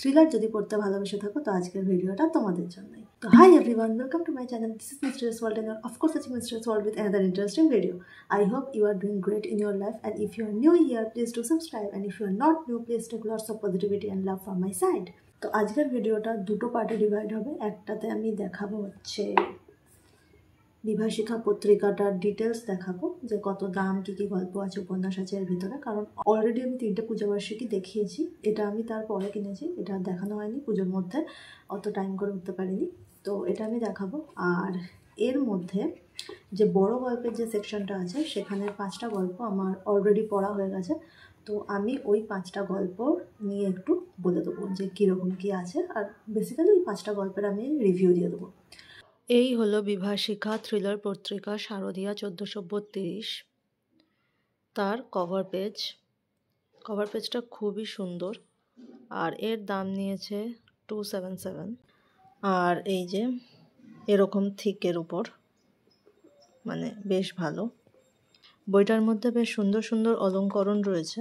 Thriller যদি পড়তে ভালোবেসে থাকো তো আজকের ভিডিওটা তোমাদের জন্যই। তো hi everyone, welcome to my channel. This is Mysterious World and of course watching Mysterious World with another interesting video. I hope you are doing great in your life, and if you are new here please do subscribe, and if you are not new please take lots of positivity and love from my side. তো আজকের ভিডিওটা দুটো পার্টে divide হবে। একটাতে আমি দেখাবো হচ্ছে বিভাশিকা পত্রিকাটার ডিটেলস দেখাবো, যে কত দাম, কী কী গল্প আছে, উপন্যাস আছে এর ভিতরে। কারণ অলরেডি আমি 3টে পূজাবার্ষিকী দেখিয়েছি, এটা আমি তারপরে কিনেছি, এটা দেখানো হয়নি পুজোর মধ্যে, অত টাইম করে উঠতে পারিনি, তো এটা আমি দেখাবো। আর এর মধ্যে যে বড় গল্পের যে সেকশনটা আছে সেখানে 5টা গল্প আমার অলরেডি পড়া হয়ে গেছে, তো আমি ওই 5টা গল্প নিয়ে একটু বলে দেবো যে কীরকম কী আছে। আর বেসিক্যালি ওই 5টা গল্পের আমি রিভিউ দিয়ে দেবো। এই হলো বিভাশিকা থ্রিলার পত্রিকা শারদিয়া 1432, তার কভার পেজটা খুবই সুন্দর, আর এর দাম নিয়েছে 277। আর এই যে এরকম থিকের উপর, মানে বেশ ভালো। বইটার মধ্যে বেশ সুন্দর সুন্দর অলঙ্করণ রয়েছে,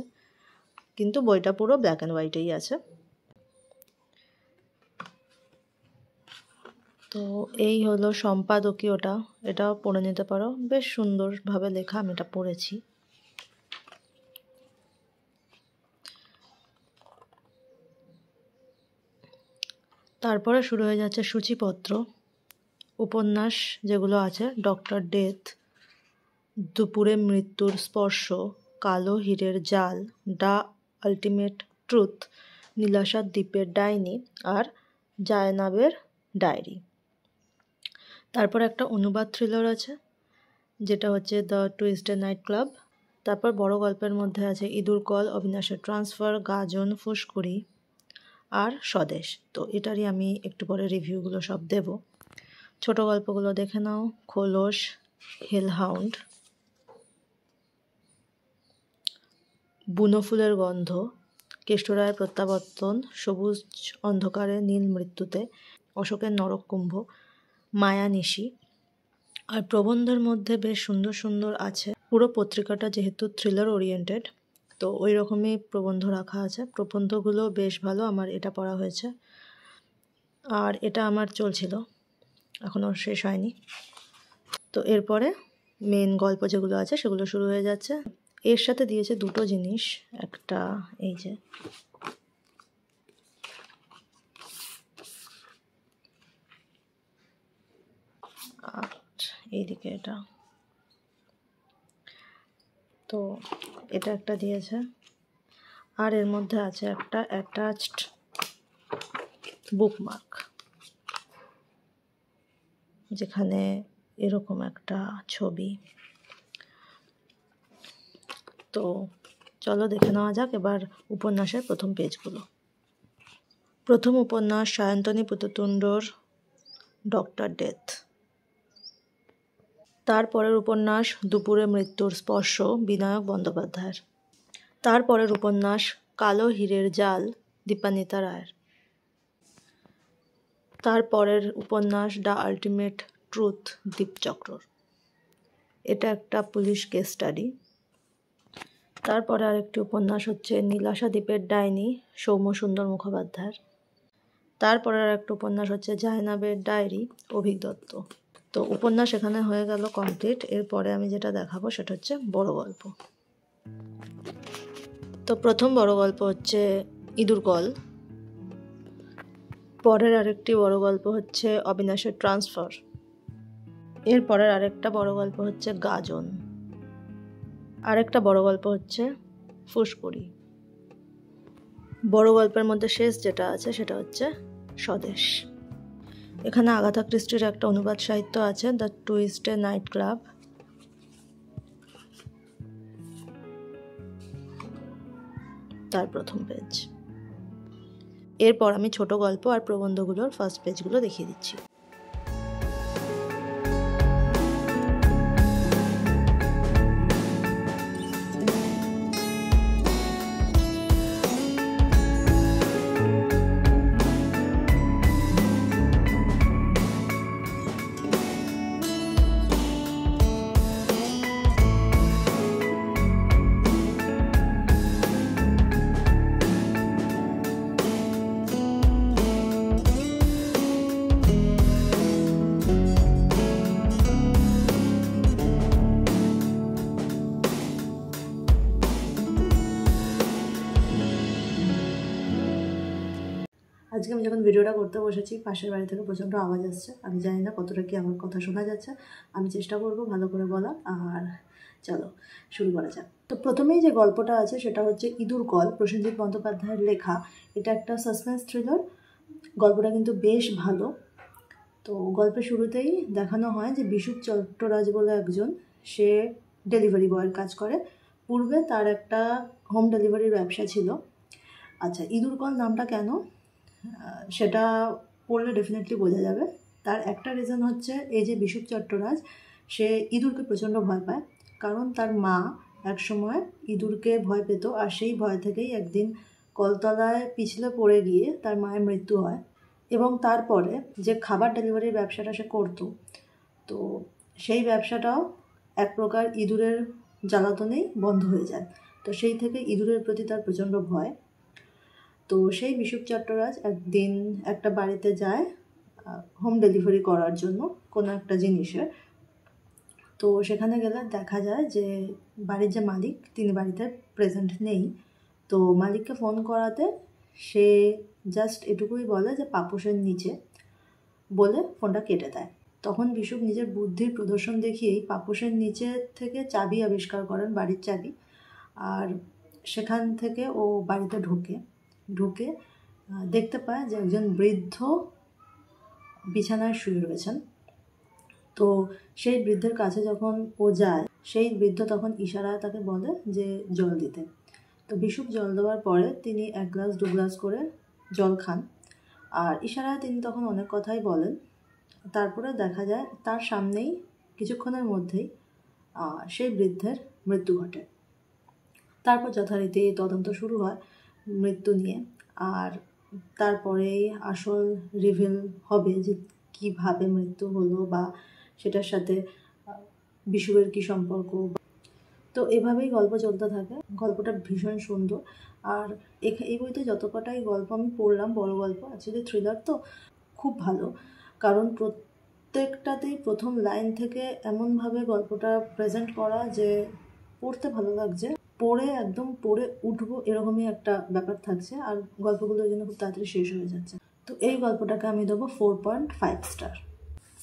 কিন্তু বইটা পুরো ব্ল্যাক অ্যান্ড হোয়াইটেই আছে। তো এই হলো সম্পাদকীয়টা, এটাও পড়ে নিতে পারো, বেশ সুন্দরভাবে লেখা, আমি এটা পড়েছি। তারপরে শুরু হয়ে যাচ্ছে সূচিপত্র, উপন্যাস যেগুলো আছে: ডক্টর ডেথ, দুপুরে মৃত্যুর স্পর্শ, কালো হীরের জাল, দ্য আলটিমেট ট্রুথ, নীলাশার দ্বীপের ডাইনি, আর জায়নাবের ডায়েরি। তারপর একটা অনুবাদ থ্রিলার আছে যেটা হচ্ছে দ্য টুইসডে নাইট ক্লাব। তারপর বড় গল্পের মধ্যে আছে ইঁদুর কল, অবিনাশের ট্রান্সফার, গাজন, ফুসকুড়ি আর স্বদেশ। তো এটারই আমি একটু পরে রিভিউগুলো সব দেব। ছোট গল্পগুলো দেখে নাও: খোলস, হেলহাউন্ড, বুনো ফুলের গন্ধ, কেষ্টরায়ের প্রত্যাবর্তন, সবুজ অন্ধকারে নীল মৃত্যুতে, অশোকের নরককুম্ভ, মায়ানিশি। আর প্রবন্ধের মধ্যে বেশ সুন্দর সুন্দর আছে। পুরো পত্রিকাটা যেহেতু থ্রিলার ওরিয়েন্টেড, তো ওই রকমই প্রবন্ধ রাখা আছে। প্রবন্ধগুলো বেশ ভালো, আমার এটা পড়া হয়েছে, আর এটা আমার চলছিল, এখনও শেষ হয়নি। তো এরপরে মেন গল্প যেগুলো আছে সেগুলো শুরু হয়ে যাচ্ছে। এর সাথে দিয়েছে দুটো জিনিস, একটা এই যে আর এইদিকে এটা, তো এটা একটা দিয়েছে। আর এর মধ্যে আছে একটা অ্যাটাচড বুকমার্ক, যেখানে এরকম একটা ছবি। তো চলো দেখে নেওয়া যাক এবার উপন্যাসের প্রথম পেজগুলো। প্রথম উপন্যাস সায়ন্তনী পুততুণ্ডর ডক্টর ডেথ। তারপরের উপন্যাস দুপুরে মৃত্যুর স্পর্শ বিনায়ক বন্দ্যোপাধ্যায়ের। তারপরের উপন্যাস কালো হীরের জাল দীপান্বিতা রায়ের। তারপরের উপন্যাস দ্য আলটিমেট ট্রুথ দীপচক্রর, এটা একটা পুলিশ কেস স্টাডি। তারপরে আরেকটি উপন্যাস হচ্ছে নীলাশা দ্বীপের ডাইনি সৌম্যসুন্দর মুখোপাধ্যায়ের। তারপরে আর একটা উপন্যাস হচ্ছে জায়নাবের ডায়েরি অভিক দত্ত। তো উপন্যাস এখানে হয়ে গেল কমপ্লিট। এরপরে আমি যেটা দেখাবো সেটা হচ্ছে বড় গল্প। তো প্রথম বড় গল্প হচ্ছে ইঁদুর কল। পরের আরেকটি বড় গল্প হচ্ছে অবিনাশের ট্রান্সফার। এরপরের আরেকটা বড় গল্প হচ্ছে গাজন। আরেকটা বড় গল্প হচ্ছে ফুসকুড়ি। বড় গল্পের মধ্যে শেষ যেটা আছে সেটা হচ্ছে স্বদেশ। এখানে আগাথা ক্রিস্টির একটা অনুবাদ সাহিত্য আছে, দ্য টুইসডে নাইট ক্লাব। তার প্রথম পেজ। এরপর আমি ছোট গল্প আর প্রবন্ধগুলোর ফার্স্ট পেজগুলো দেখিয়ে দিচ্ছি। আজকে আমি যখন ভিডিওটা করতে বসেছি পাশের বাড়ি থেকে প্রচণ্ড আওয়াজ আসছে। আমি জানি না কতটা কি আমার কথা শোনা যাচ্ছে। আমি চেষ্টা করব ভালো করে বলা। আর চলো শুরু করা যাক। তো প্রথমেই যে গল্পটা আছে সেটা হচ্ছে ইঁদুর কল, প্রসেনজিৎ বন্দ্যোপাধ্যায়ের লেখা। এটা একটা সাসপেন্স থ্রিলার। গল্পটা কিন্তু বেশ ভালো। তো গল্পের শুরুতেই দেখানো হয় যে বিশুপ চট্টরাজ বলে একজন, সে ডেলিভারি বয়ের কাজ করে। পূর্বে তার একটা হোম ডেলিভারির ব্যবসা ছিল। আচ্ছা, ইঁদুর কল নামটা কেন সেটা পড়লে ডেফিনেটলি বোঝা যাবে। তার একটা রিজন হচ্ছে এই যে বিশুপ চট্টরাজ, সে ইঁদুরকে প্রচণ্ড ভয় পায়। কারণ তার মা একসময় ইঁদুরকে ভয় পেত, আর সেই ভয় থেকেই একদিন কলতলায় পিছলে পড়ে গিয়ে তার মায়ের মৃত্যু হয়। এবং তারপরে যে খাবার ডেলিভারির ব্যবসাটা সে করতো, তো সেই ব্যবসাটাও এক প্রকার ইঁদুরের জ্বালাতনেই বন্ধ হয়ে যায়। তো সেই থেকে ইঁদুরের প্রতি তার প্রচণ্ড ভয়। তো সেই বিশুপ চট্টরাজ একদিন একটা বাড়িতে যায় হোম ডেলিভারি করার জন্য কোনো একটা জিনিসের। তো সেখানে গেলে দেখা যায় যে বাড়ির যে মালিক তিনি বাড়িতে প্রেজেন্ট নেই। তো মালিককে ফোন করাতে সে জাস্ট এটুকুই বলে যে পাপোশের নিচে, বলে ফোনটা কেটে দেয়। তখন বিশুপ নিজের বুদ্ধির প্রদর্শন দেখিয়েই পাপোশের নিচে থেকে চাবি আবিষ্কার করেন, বাড়ির চাবি। আর সেখান থেকে ও বাড়িতে ঢুকে দেখতে পায় যে একজন বৃদ্ধ বিছানায় শুয়ে রয়েছেন। তো সেই বৃদ্ধের কাছে যখন ও যায়, সেই বৃদ্ধ তখন ইশারায় তাকে বলে যে জল দিতে। তো বিশুপ জল দেওয়ার পরে তিনি 1 গ্লাস 2 গ্লাস করে জল খান। আর ইশারায় তিনি তখন অনেক কথাই বলেন। তারপরে দেখা যায় তার সামনেই কিছুক্ষণের মধ্যেই সেই বৃদ্ধের মৃত্যু ঘটে। তারপর যথারীতি তদন্ত শুরু হয় মৃত্যু নিয়ে। আর তারপরেই আসল রিভিল হবে যে কীভাবে মৃত্যু হলো বা সেটার সাথে বিশুপের কী সম্পর্ক। তো এভাবেই গল্প চলতে থাকে। গল্পটা ভীষণ সুন্দর। আর এই বইতে যত কটাই গল্প আমি পড়লাম, বড় গল্প, অ্যাকচুয়ালি থ্রিলার তো খুব ভালো। কারণ প্রত্যেকটাতেই প্রথম লাইন থেকে এমনভাবে গল্পটা প্রেজেন্ট করা যে পড়তে ভালো লাগছে, একদম পড়ে উঠবো এরকমই একটা ব্যাপার থাকছে। আর গল্পগুলো ওই জন্য খুব তাড়াতাড়ি শেষ হয়ে যাচ্ছে। তো এই গল্পটাকে আমি দেবো 4.5 স্টার।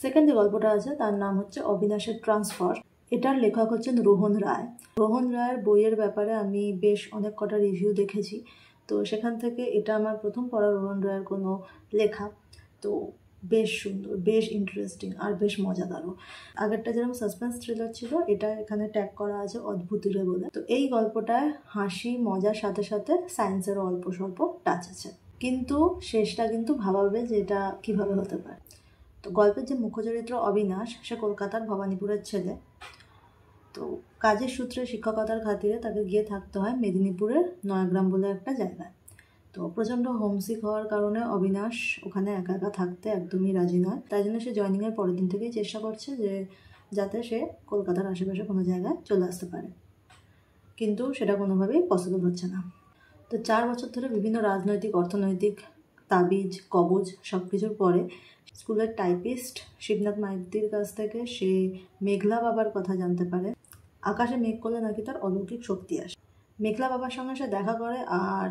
সেকেন্ড যে গল্পটা আছে তার নাম হচ্ছে অবিনাশের ট্রান্সফার। এটার লেখক হচ্ছেন রোহন রায়। রোহন রায়ের বইয়ের ব্যাপারে আমি বেশ অনেক কটা রিভিউ দেখেছি। তো সেখান থেকে এটা আমার প্রথম পড়া রোহন রায়ের কোনো লেখা। তো বেশ সুন্দর, বেশ ইন্টারেস্টিং আর বেশ মজাদারও। আগেরটা যেরকম সাসপেন্স থ্রিলার ছিল, এটা এখানে ট্যাগ করা আছে অদ্ভুতিরে বলে। তো এই গল্পটায় হাসি মজার সাথে সাথে সায়েন্সেরও অল্প স্বল্প টাচ আছে, কিন্তু শেষটা কিন্তু ভাবাবে যে এটা কীভাবে হতে পারে। তো গল্পের যে মুখ্য চরিত্র অবিনাশ, সে কলকাতার ভবানীপুরের ছেলে। তো কাজের সূত্রে শিক্ষকতার খাতিরে তাকে গিয়ে থাকতে হয় মেদিনীপুরের নয়াগ্রাম বলে একটা জায়গায়। তো প্রচণ্ড হোমসিক হওয়ার কারণে অবিনাশ ওখানে একা একা থাকতে একদমই রাজি নয়। তাই জন্য সে জয়েনিংয়ের পরের দিন থেকেই চেষ্টা করছে যে যাতে সে কলকাতার আশেপাশে কোনো জায়গায় চলে আসতে পারে, কিন্তু সেটা কোনোভাবেই পসিবল হচ্ছে না। তো 4 বছর ধরে বিভিন্ন রাজনৈতিক, অর্থনৈতিক তাবিজ কবজ সব কিছুর পরে স্কুলের টাইপিস্ট শিবনাথ মাইতির কাছ থেকে সে মেঘলা বাবার কথা জানতে পারে। আকাশে মেঘ করলে নাকি তার অলৌকিক শক্তি আসে। মেঘলা বাবার সঙ্গে সে দেখা করে, আর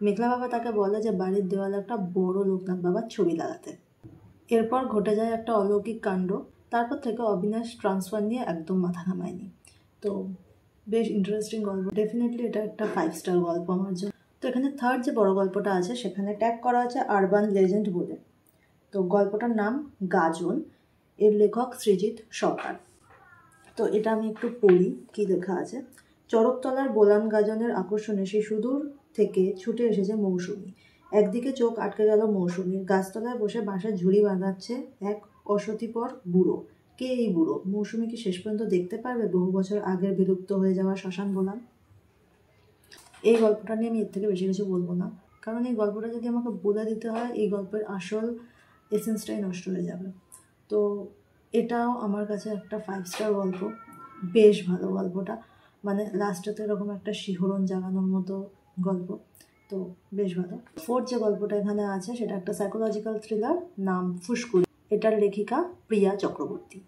মেঘলা বাবা তাকে বলে যে বাড়ির দেওয়ালে একটা বড় লোকনাথ বাবার ছবি লাগাতে। এরপর ঘটে যায় একটা অলৌকিক কাণ্ড। তারপর থেকে অবিনাশ ট্রান্সফার নিয়ে একদম মাথা ঘামায়নি। তো বেশ ইন্টারেস্টিং গল্প, ডেফিনেটলি এটা একটা 5 স্টার গল্প আমার জন্য। তো এখানে থার্ড যে বড় গল্পটা আছে সেখানে ট্যাগ করা আছে আরবান লেজেন্ড বলে। তো গল্পটার নাম গাজন, এর লেখক সৃজিত সরকার। তো এটা আমি একটু পড়ি কি লেখা আছে। চরকতলার বোলান গাজনের আকর্ষণে সেই সুদূর থেকে ছুটে এসেছে মৌসুমী। একদিকে চোখ আটকে গেল মৌসুমীর। গাছতলায় বসে বাঁশের ঝুড়ি বাঁধাচ্ছে এক অসতিপর বুড়ো। কে এই বুড়ো? মৌসুমী কি শেষ পর্যন্ত দেখতে পারবে বহু বছর আগের বিলুপ্ত হয়ে যাওয়া শ্মশান বোলান? এই গল্পটা নিয়ে আমি এর থেকে বেশি কিছু বলবো না, কারণ এই গল্পটা যদি আমাকে বলে দিতে হয় এই গল্পের আসল এসেন্সটাই নষ্ট হয়ে যাবে। তো এটাও আমার কাছে একটা 5 স্টার গল্প। বেশ ভালো গল্পটা, মানে লাস্টে তো এরকম একটা শিহরণ জাগানোর মতো গল্প। তো বেশ ভালো। ফোর্থ যে গল্পটা এখানে আছে সেটা একটা সাইকোলজিক্যাল থ্রিলার, নাম ফুসকুড়ি। এটার লেখিকা প্রিয়া চক্রবর্তী।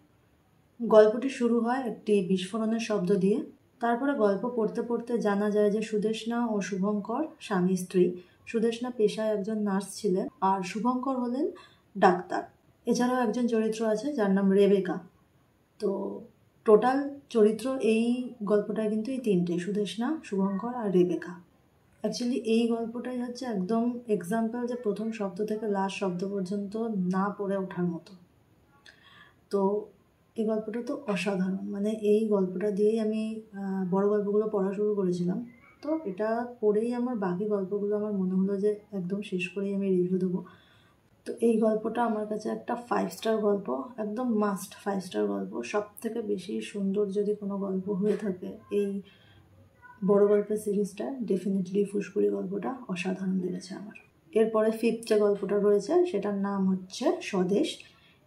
গল্পটি শুরু হয় একটি বিস্ফোরণের শব্দ দিয়ে। তারপরে গল্প পড়তে পড়তে জানা যায় যে সুদেষ্ণা ও শুভঙ্কর স্বামী স্ত্রী। সুদেষ্ণা পেশায় একজন নার্স ছিলেন আর শুভঙ্কর হলেন ডাক্তার। এছাড়াও একজন চরিত্র আছে যার নাম রেবেকা। তো টোটাল চরিত্র এই গল্পটায় কিন্তু এই তিনটে, সুদেষ্ণা, শুভঙ্কর আর রেবেকা। অ্যাকচুয়ালি এই গল্পটাই হচ্ছে একদম এক্সাম্পল যে প্রথম শব্দ থেকে লাস্ট শব্দ পর্যন্ত না পড়ে ওঠার মতো। তো এই গল্পটা তো অসাধারণ, মানে এই গল্পটা দিয়েই আমি বড় গল্পগুলো পড়া শুরু করেছিলাম। তো এটা পড়েই আমার বাকি গল্পগুলো আমার মনে হলো যে একদম শেষ করেই আমি রিভিউ দেবো। তো এই গল্পটা আমার কাছে একটা 5 স্টার গল্প, একদম মাস্ট 5 স্টার গল্প। সব থেকে বেশি সুন্দর যদি কোনো গল্প হয়ে থাকে এই বড় গল্পের সিরিজটা, ডেফিনেটলি ফুসকুড়ি গল্পটা অসাধারণ লেগেছে আমার। এরপরে 5th যে গল্পটা রয়েছে সেটার নাম হচ্ছে স্বদেশ।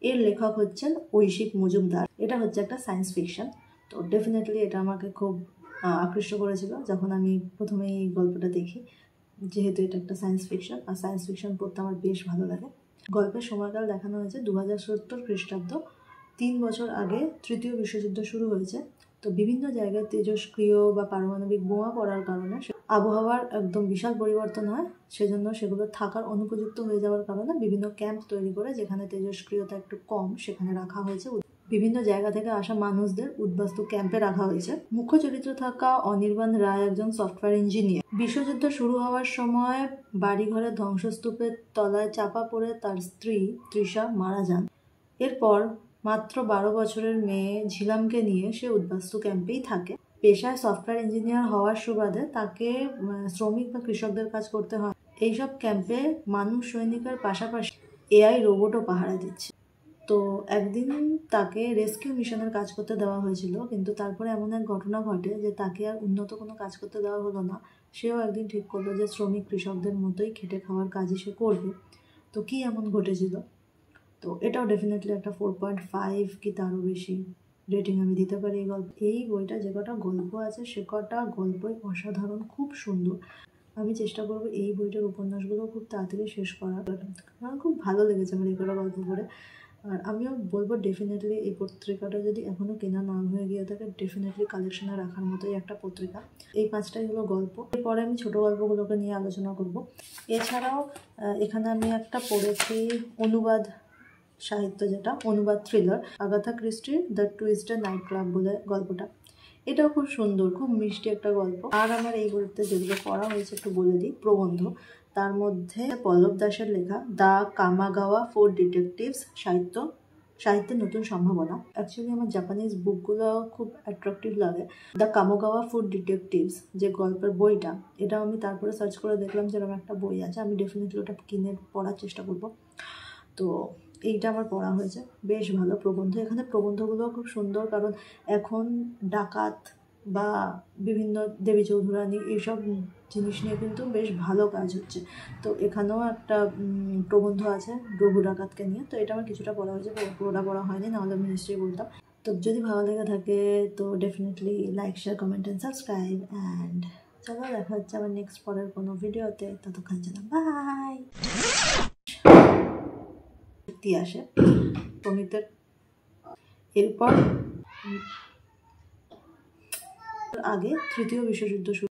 এর লেখক হচ্ছেন ঐশিক মজুমদার। এটা হচ্ছে একটা সায়েন্স ফিকশন। তো ডেফিনেটলি এটা আমাকে খুব আকৃষ্ট করেছিল যখন আমি প্রথমে এই গল্পটা দেখি, যেহেতু এটা একটা সায়েন্স ফিকশন, আর সায়েন্স ফিকশন পড়তে আমার বেশ ভালো লাগে। গল্পের সময়কাল দেখানো হয়েছে 2070 খ্রিস্টাব্দ। 3 বছর আগে তৃতীয় বিশ্বযুদ্ধ শুরু হয়েছে। তো বিভিন্ন জায়গায় তেজস্ক্রিয় বা পারমাণবিক বোমা পড়ার কারণে আবহাওয়ার একদম বিশাল পরিবর্তন হয়। সেজন্য সেগুলো থাকার অনুপযুক্ত হয়ে যাওয়ার কারণে বিভিন্ন ক্যাম্প তৈরি করে, যেখানে তেজস্ক্রিয়তা একটু কম সেখানে রাখা হয়েছে। বিভিন্ন জায়গা থেকে আসা মানুষদের উদ্বাস্তু ক্যাম্পে রাখা হয়েছে। মুখ্য চরিত্র থাকা অনির্বাণ রায় একজন সফটওয়্যার ইঞ্জিনিয়ার। বিশ্বযুদ্ধ শুরু হওয়ার সময় বাড়িঘরের ধ্বংসস্তূপের তলায় চাপা পড়ে তার স্ত্রী তৃষা মারা যান। এরপর মাত্র 12 বছরের মেয়ে ঝিলামকে নিয়ে সে উদ্বাস্তু ক্যাম্পেই থাকে। পেশায় সফটওয়্যার ইঞ্জিনিয়ার হওয়ার সুবাদে তাকে শ্রমিক বা কৃষকদের কাজ করতে হয়। এইসব ক্যাম্পে মানুষ সৈনিকের পাশাপাশি এআই রোবটও পাহারা দিচ্ছে। তো একদিন তাকে রেস্কিউ মিশনের কাজ করতে দেওয়া হয়েছিল, কিন্তু তারপরে এমন এক ঘটনা ঘটে যে তাকে আর উন্নত কোনো কাজ করতে দেওয়া হলো না। সেও একদিন ঠিক করলো যে শ্রমিক কৃষকদের মতোই খেটে খাওয়ার কাজই সে করবে। তো কি এমন ঘটেছিল? তো এটাও ডেফিনেটলি একটা 4.5 কি তারও বেশি রেটিং আমি দিতে পারি এই গল্প। এই বইটা যে কটা গল্প আছে সে কটা গল্পই অসাধারণ, খুব সুন্দর। আমি চেষ্টা করবো এই বইটার উপন্যাসগুলো খুব তাড়াতাড়ি শেষ করার। আমার খুব ভালো লেগেছে আমার এই কটা গল্প পড়ে। আর আমিও বলবো ডেফিনেটলি এই পত্রিকাটা যদি এখনও কেনা না হয়ে গিয়ে থাকে, ডেফিনেটলি কালেকশনে রাখার মতোই একটা পত্রিকা। এই 5টাই হলো গল্প। এরপরে আমি ছোটো গল্পগুলোকে নিয়ে আলোচনা করব। এছাড়াও এখানে আমি একটা পড়েছি অনুবাদ সাহিত্য, যেটা অনুবাদ থ্রিলার, আগাথা ক্রিস্টির দ্য টুইস্টেড নাইট ক্লাব বলে গল্পটা। এটাও খুব সুন্দর, খুব মিষ্টি একটা গল্প। আর আমার এই বইতে যেগুলো পড়া হয়েছে একটু বলে দিই। প্রবন্ধ, তার মধ্যে পল্লব দাসের লেখা দ্য কামাগাওয়া 4 ডিটেকটিভস, সাহিত্যের নতুন সম্ভাবনা। অ্যাকচুয়ালি আমার জাপানিজ বুকগুলো খুব অ্যাট্রাকটিভ লাগে। দ্য কামাগাওয়া 4 ডিটেকটিভস যে গল্পের বইটা, এটা আমি তারপরে সার্চ করে দেখলাম যে এরকম একটা বই আছে। আমি ডেফিনেটলি ওটা কিনে পড়ার চেষ্টা করব। তো এইটা আমার পড়া হয়েছে, বেশ ভালো প্রবন্ধ। এখানে প্রবন্ধগুলো খুব সুন্দর, কারণ এখন ডাকাত বা বিভিন্ন দেবী চৌধুরানী এইসব জিনিস নিয়ে কিন্তু বেশ ভালো কাজ হচ্ছে। তো এখানেও একটা প্রবন্ধ আছে রঘু ডাকাতকে নিয়ে। তো এটা আমার কিছুটা পড়া হয়েছে, পুরোটা পড়া হয়নি, নাহলে আমি নিশ্চয়ই বলতাম। তো যদি ভালো লেগে থাকে তো definitely like, share, comment and subscribe. And চলো, দেখা হচ্ছে আবার নেক্সট পরের কোনো ভিডিওতে। ততক্ষণ যেন বাই। আসে শ্রমিকদের, এরপর আগে তৃতীয় বিশ্বযুদ্ধ শুরু।